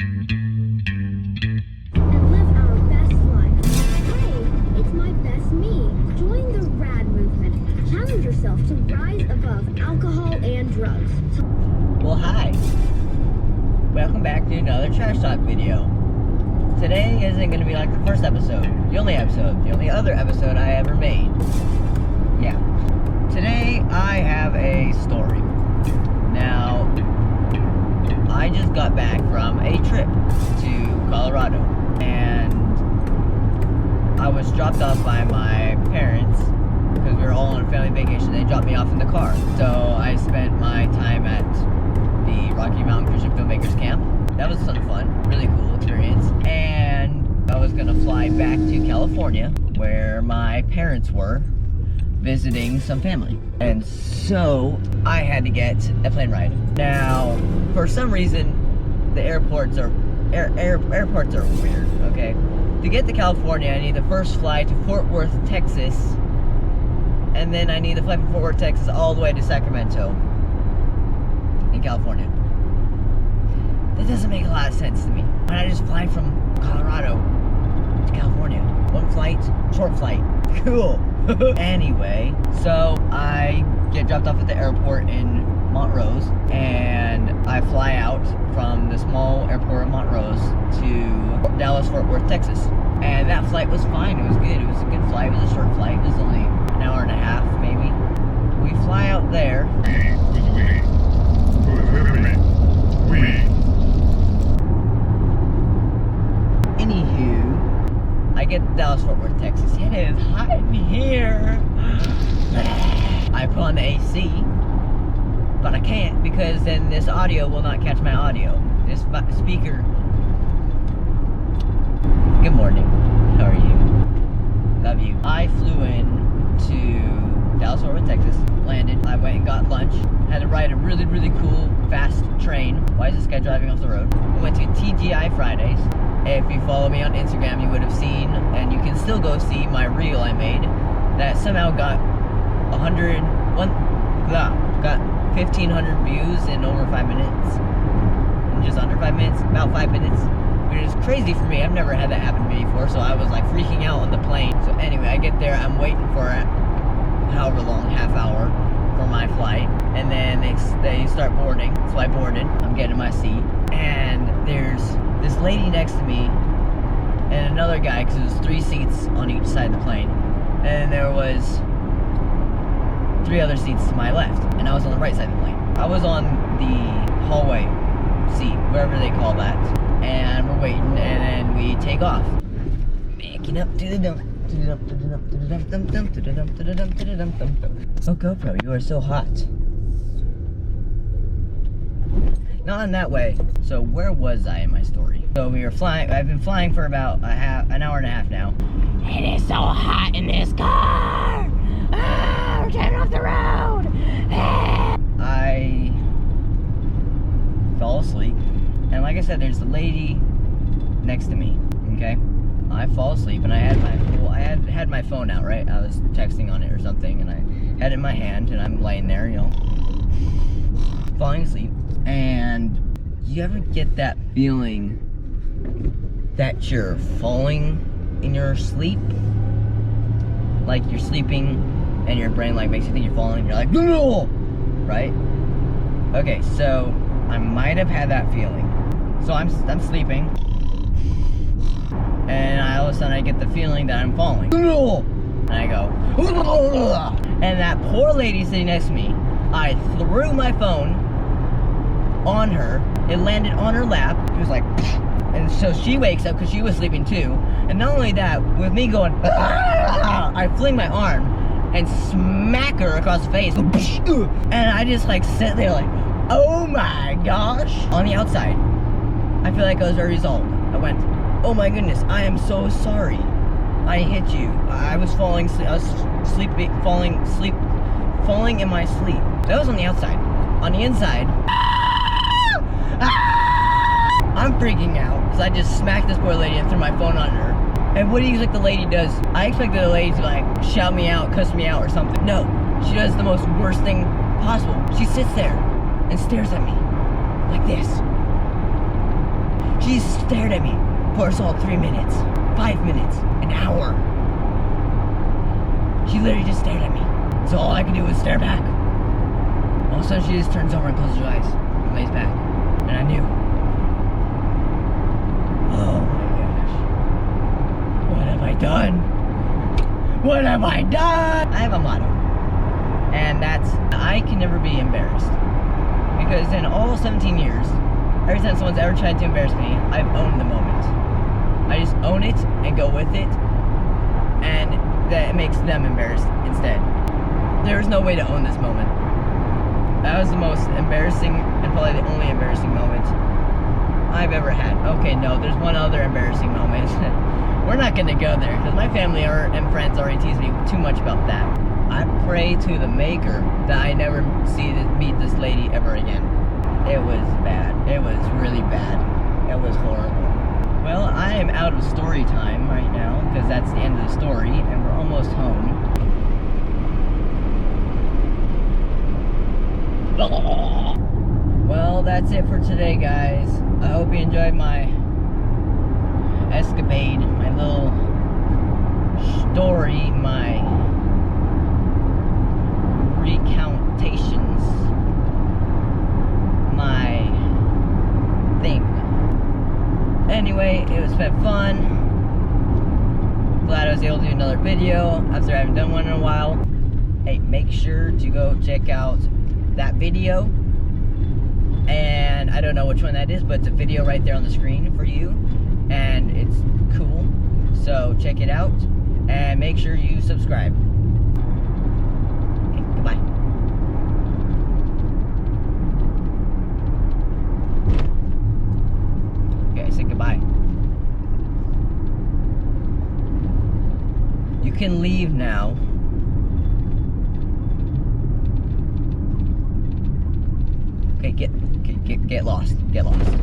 and live our best life. Hey, it's my best me. Join the RAD movement. Challenge yourself to rise above alcohol and drugs. Well, hi. Welcome back to another Trash Talk video. Today isn't going to be like the first episode, the only other episode I ever made. Yeah. Today I have a story. Now, I just got back from a trip to Colorado, and I was dropped off by my parents because we were all on a family vacation. They dropped me off in the car. So I spent my time at the Rocky Mountain Christian Filmmakers Camp. That was a ton of fun, really cool experience. And I was gonna fly back to California, where my parents were visiting some family. And so I had to get a plane ride. Now, for some reason, the airports are weird, okay? To get to California, I need to first fly to Fort Worth, Texas, and then I need to fly from Fort Worth, Texas all the way to Sacramento in California. That doesn't make a lot of sense to me. Why not just fly from Colorado to California? One flight, short flight. Cool. Anyway, so I get dropped off at the airport in Montrose, and I fly out from the small airport of Montrose to Dallas-Fort Worth, Texas. And that flight was fine. It was good. It was a good flight. It was a short flight. It was only an hour and a half, maybe. We fly out there. Anywho, I get to Dallas-Fort Worth, Texas. It is hot in here. I put on the AC, but I can't because then this audio will not catch my audio. This speaker. Good morning. How are you? Love you. I flew in to Dallas-Fort Worth, Texas. Landed. I went and got lunch. Had to ride a really, really cool, fast train. Why is this guy driving off the road? We went to TGI Fridays. If you follow me on Instagram, you would have seen, and you can still go see my reel I made that somehow got 1,500 views in over 5 minutes. In just under 5 minutes, about 5 minutes. Which is crazy for me. I've never had that happen to me before, so I was like freaking out on the plane. So anyway, I get there, I'm waiting for however long, half hour for my flight, and then they start boarding. So I boarded. I'm getting my seat, and there's this lady next to me and another guy, because there's 3 seats on each side of the plane, and there was 3 other seats to my left, and I was on the right side of the plane. I was on the hallway seat, wherever they call that, and we're waiting, and then we take off. Backing up to the dump. Oh, GoPro, you are so hot. Not in that way. So where was I in my story? So we were flying. I've been flying for about an hour and a half now. It is so hot in this car. Ah, we're driving off the road. Ah. I fell asleep, and like I said, there's a lady next to me. Okay. I fall asleep, and I had my phone out, right? I was texting on it or something, and I had it in my hand, and I'm laying there, you know, falling asleep. And you ever get that feeling that you're falling in your sleep? Like you're sleeping, and your brain like makes you think you're falling, and you're like, no! Right? Okay, so I might have had that feeling. So I'm sleeping, and all of a sudden I get the feeling that I'm falling. And I go, and that poor lady sitting next to me, I threw my phone on her. It landed on her lap. It was like, and so she wakes up because she was sleeping too. And not only that, with me going, I fling my arm and smack her across the face. And I just like sit there like, oh my gosh. On the outside, I feel like I was very resolved. I went, oh my goodness, I am so sorry. I hit you. I was falling in my sleep. That was on the outside. On the inside, I'm freaking out because I just smacked this poor lady and threw my phone on her. And what do you expect the lady does? I expected the lady to like shout me out, cuss me out or something. No, she does the most worst thing possible. She sits there and stares at me like this. She She stared at me for a solid 3 minutes, 5 minutes, an hour. She literally just stared at me. So all I could do was stare back. All of a sudden she just turns over and closes her eyes and lays back. And I knew. Oh my gosh. What have I done? What have I done? I have a motto. And that's, I can never be embarrassed. Because in all 17 years, every time someone's ever tried to embarrass me, I've owned the moment. I just own it and go with it. And that makes them embarrassed instead. There's no way to own this moment. That was the most embarrassing and probably the only embarrassing moment I've ever had. Okay, no, there's one other embarrassing moment. We're not gonna go there because my family and friends already tease me too much about that. I pray to the maker that I never meet this lady ever again. It was bad. It was really bad. It was horrible. Well, I am out of story time right now because that's the end of the story and we're almost home. Well, that's it for today, guys. I hope you enjoyed my escapade, my little story, my recountations, my thing. Anyway, it was fun. Glad I was able to do another video after I haven't done one in a while. Hey, make sure to go check out that video. And I don't know which one that is, but it's a video right there on the screen for you. And it's cool. So check it out. And make sure you subscribe. Okay, goodbye. Okay, I said goodbye. You can leave now. Okay, get lost. Get lost, please.